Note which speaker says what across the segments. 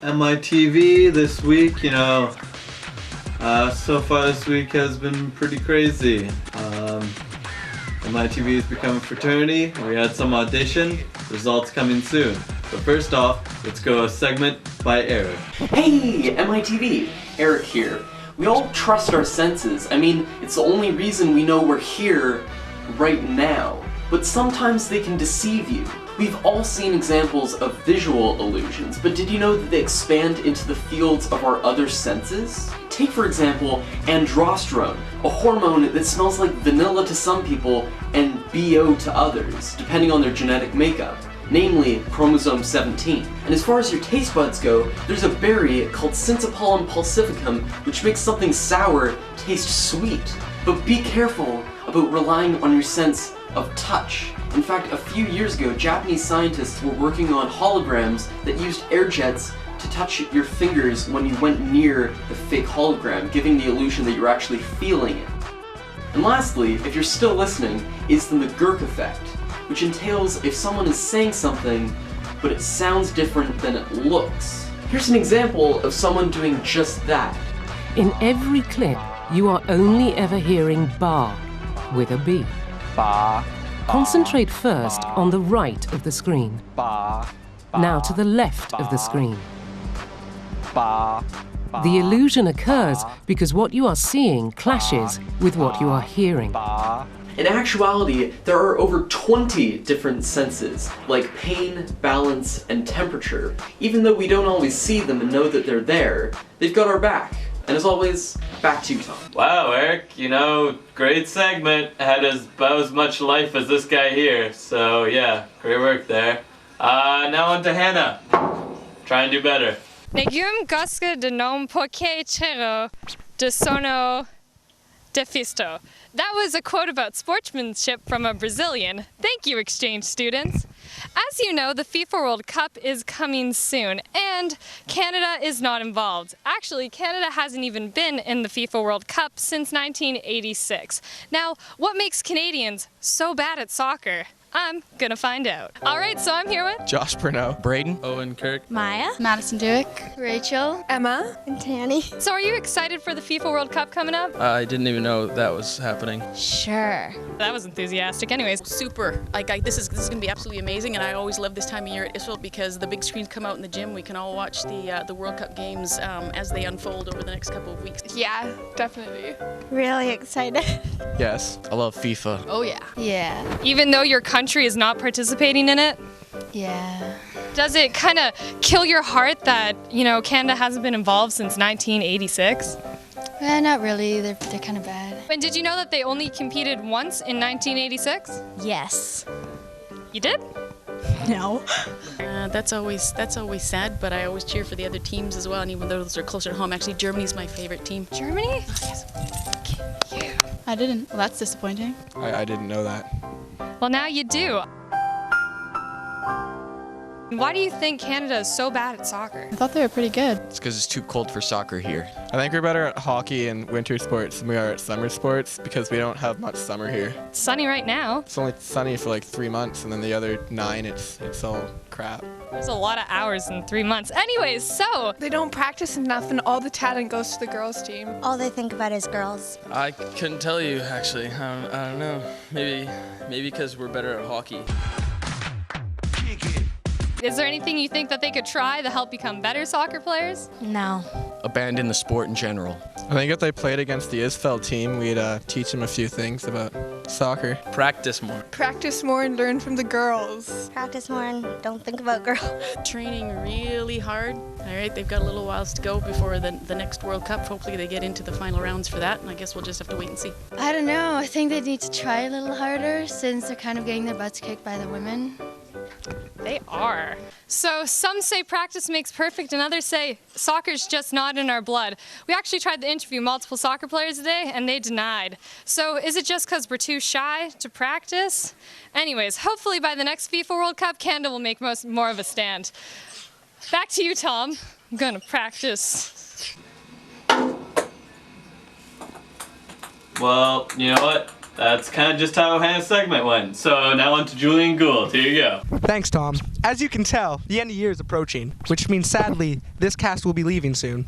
Speaker 1: MITV this week, so far this week has been pretty crazy. MITV has become a fraternity. We had some audition, results coming soon. But first off, let's go a segment by Eric.
Speaker 2: Hey, MITV! Eric here. We all trust our senses. I mean, it's the only reason we know we're here right now. But sometimes they can deceive you. We've all seen examples of visual illusions, but did you know that they expand into the fields of our other senses? Take, for example, androsterone, a hormone that smells like vanilla to some people and BO to others, depending on their genetic makeup, namely chromosome 17. And as far as your taste buds go, there's a berry called Syncypallum pulsivicum, which makes something sour taste sweet. But be careful about relying on your sense of touch. In fact, a few years ago, Japanese scientists were working on holograms that used air jets to touch your fingers when you went near the fake hologram, giving the illusion that you're actually feeling it. And lastly, if you're still listening, is the McGurk effect, which entails if someone is saying something, but it sounds different than it looks. Here's an example of someone doing just that.
Speaker 3: In every clip, you are only ever hearing bar with a B.
Speaker 4: Ba.
Speaker 3: Concentrate first on the right of the screen.
Speaker 4: Ba.
Speaker 3: Now to the left of the screen.
Speaker 4: Ba.
Speaker 3: The illusion occurs because what you are seeing clashes with what you are hearing.
Speaker 4: Ba.
Speaker 2: In actuality, there are over 20 different senses, like pain, balance, and temperature. Even though we don't always see them and know that they're there, they've got our back. And as always, back to you, Tom.
Speaker 1: Wow, Eric, great segment. Had about as much life as this guy here. So yeah, great work there. Now on to Hannah. Try and do better.
Speaker 5: Negum gosca de nom porque cero de sono defisto. That was a quote about sportsmanship from a Brazilian. Thank you, exchange students. As you know, the FIFA World Cup is coming soon, and Canada is not involved. Actually, Canada hasn't even been in the FIFA World Cup since 1986. Now, what makes Canadians so bad at soccer? I'm gonna find out. Alright, so I'm here with
Speaker 6: Josh Pernot,
Speaker 4: Braden.
Speaker 6: Owen Kirk,
Speaker 7: Maya,
Speaker 8: Madison Duick,
Speaker 7: Rachel,
Speaker 8: Emma,
Speaker 7: and Tanny.
Speaker 5: So are you excited for the FIFA World Cup coming up?
Speaker 6: I didn't even know that was happening.
Speaker 7: Sure.
Speaker 5: That was enthusiastic. Anyways,
Speaker 8: super. This is gonna be absolutely amazing, and I always love this time of year at Israel because the big screens come out in the gym. We can all watch the World Cup games as they unfold over the next couple of weeks.
Speaker 9: Yeah, definitely.
Speaker 7: Really excited.
Speaker 6: Yes. I love FIFA.
Speaker 8: Oh yeah.
Speaker 7: Yeah.
Speaker 5: even though your country is not participating in it,
Speaker 7: Yeah.
Speaker 5: does it kind of kill your heart that, Canada hasn't been involved since 1986?
Speaker 7: Not really. They're kind of bad.
Speaker 5: And did you know that they only competed once in 1986?
Speaker 7: Yes.
Speaker 5: You did?
Speaker 7: No.
Speaker 8: That's always sad, but I always cheer for the other teams as well, and even though those are closer to home, actually Germany's my favorite team.
Speaker 5: Germany?
Speaker 8: I didn't. Well, that's disappointing.
Speaker 6: I didn't know that.
Speaker 5: Well, now you do. Why do you think Canada is so bad at soccer?
Speaker 8: I thought they were pretty good.
Speaker 4: It's because it's too cold for soccer here.
Speaker 6: I think we're better at hockey and winter sports than we are at summer sports because we don't have much summer here.
Speaker 5: It's sunny right now.
Speaker 6: It's only sunny for like 3 months, and then the other 9, it's all crap.
Speaker 5: There's a lot of hours in 3 months. Anyways, so
Speaker 9: They don't practice enough and all the talent goes to the girls' team.
Speaker 7: All they think about is girls.
Speaker 6: I couldn't tell you, actually. I don't know. Maybe because we're better at hockey.
Speaker 5: is there anything you think that they could try to help become better soccer players?
Speaker 7: No.
Speaker 4: Abandon the sport in general.
Speaker 6: I think if they played against the Isfeld team, we'd teach them a few things about soccer. Practice more.
Speaker 9: Practice more and learn from the girls.
Speaker 7: Practice more and don't think about girls.
Speaker 8: Training really hard. All right, they've got a little whiles to go before the next World Cup. Hopefully they get into the final rounds for that, and I guess we'll just have to wait and see.
Speaker 7: I don't know. I think they need to try a little harder since they're kind of getting their butts kicked by the women.
Speaker 5: They are. So some say practice makes perfect and others say soccer's just not in our blood. We actually tried to interview multiple soccer players today and they denied. So is it just because we're too shy to practice? Anyways, hopefully by the next FIFA World Cup, Canada will make more of a stand. Back to you, Tom. I'm gonna practice.
Speaker 1: Well, you know what? that's kind of just how Hannah's segment went. So now on to Julian Gould. Here you go.
Speaker 10: Thanks, Tom. As you can tell, the end of the year is approaching, which means sadly, this cast will be leaving soon.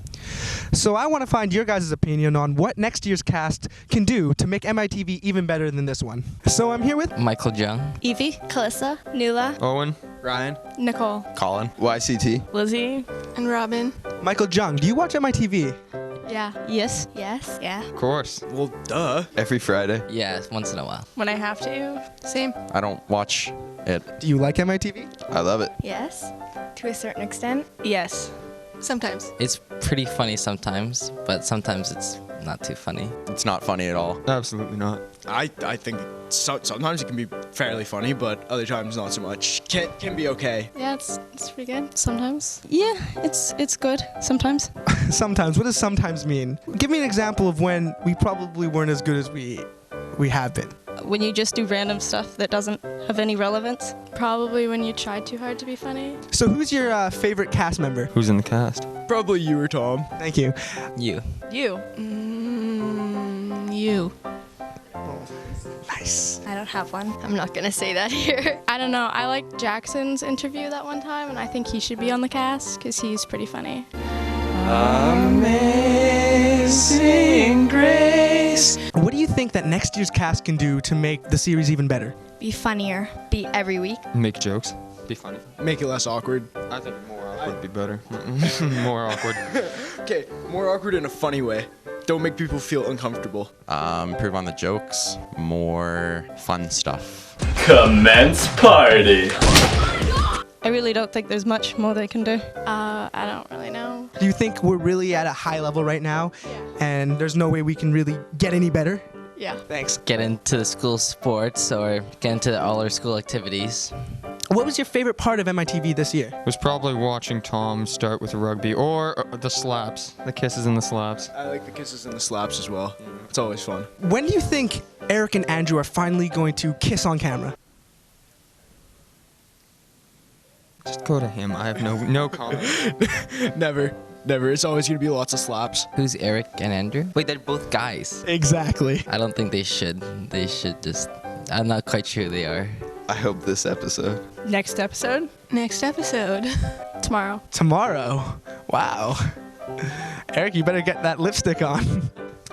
Speaker 10: So I want to find your guys' opinion on what next year's cast can do to make MITV even better than this one. So I'm here with
Speaker 4: Michael Jung.
Speaker 9: Evie,
Speaker 7: Calissa, Nula,
Speaker 11: Owen,
Speaker 6: Ryan,
Speaker 9: Nicole,
Speaker 11: Colin, YCT.
Speaker 9: Lizzie, and Robin.
Speaker 10: Michael Jung. Do you watch MITV?
Speaker 9: Yeah. Yes.
Speaker 7: yes, yeah.
Speaker 11: Of course.
Speaker 6: well, duh.
Speaker 11: Every Friday.
Speaker 4: Yeah, once in a while.
Speaker 9: When I have to. Same.
Speaker 11: I don't watch it.
Speaker 10: Do you like MITV?
Speaker 11: I love it.
Speaker 7: Yes, to a certain extent.
Speaker 9: Yes. Sometimes.
Speaker 4: It's pretty funny sometimes, but sometimes it's not too funny.
Speaker 11: It's not funny at all.
Speaker 6: Absolutely not. I think sometimes it can be fairly funny, but other times not so much. Can be okay.
Speaker 9: Yeah, it's pretty good. Sometimes. Yeah, it's good. Sometimes.
Speaker 10: Sometimes. What does sometimes mean? Give me an example of when we probably weren't as good as we have been.
Speaker 12: When you just do random stuff that doesn't have any relevance.
Speaker 9: Probably when you try too hard to be funny.
Speaker 10: So who's your favorite cast member?
Speaker 11: Who's in the cast?
Speaker 6: Probably you or Tom.
Speaker 10: Thank you.
Speaker 4: You.
Speaker 9: You. You.
Speaker 10: Nice.
Speaker 7: I don't have one. I'm not gonna say that here.
Speaker 9: I don't know. I liked Jackson's interview that one time, and I think he should be on the cast because he's pretty funny.
Speaker 10: Amazing Grace. What do you think that next year's cast can do to make the series even better?
Speaker 7: Be funnier. Be every week.
Speaker 11: Make jokes. Be funny.
Speaker 6: Make it less awkward.
Speaker 11: I think more awkward would be better. More awkward.
Speaker 6: Okay, more awkward in a funny way. Don't make people feel uncomfortable.
Speaker 11: Improve on the jokes. More fun stuff.
Speaker 1: Commence party.
Speaker 12: I really don't think there's much more they can do.
Speaker 9: I don't really know.
Speaker 10: Do you think we're really at a high level right now and there's no way we can really get any better?
Speaker 9: Yeah.
Speaker 10: Thanks.
Speaker 4: Get into the school sports or get into all our school activities.
Speaker 10: What was your favorite part of MITV this year?
Speaker 11: Was probably watching Tom start with rugby or the slaps. The kisses and the slaps.
Speaker 6: I like the kisses and the slaps as well. It's always fun.
Speaker 10: When do you think Eric and Andrew are finally going to kiss on camera?
Speaker 11: Just go to him. I have no comment.
Speaker 6: Never. It's always gonna be lots of slaps.
Speaker 4: Who's Eric and Andrew? Wait, they're both guys.
Speaker 10: Exactly.
Speaker 4: I don't think they should. They should just... I'm not quite sure they are.
Speaker 11: I hope this episode.
Speaker 9: Next episode? Next episode. Tomorrow.
Speaker 10: Tomorrow? Wow. Eric, you better get that lipstick on.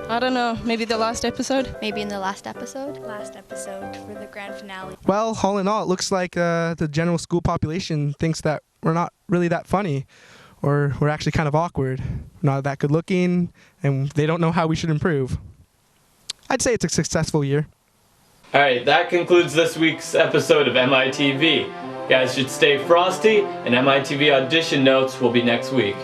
Speaker 12: I don't know. Maybe the last episode?
Speaker 7: Maybe in the last episode? Last episode for the grand finale.
Speaker 10: Well, all in all, it looks like the general school population thinks that we're not really that funny, or we're actually kind of awkward, not that good looking, and they don't know how we should improve. I'd say it's a successful year.
Speaker 1: Alright, that concludes this week's episode of MITV. You guys should stay frosty, and MITV audition notes will be next week.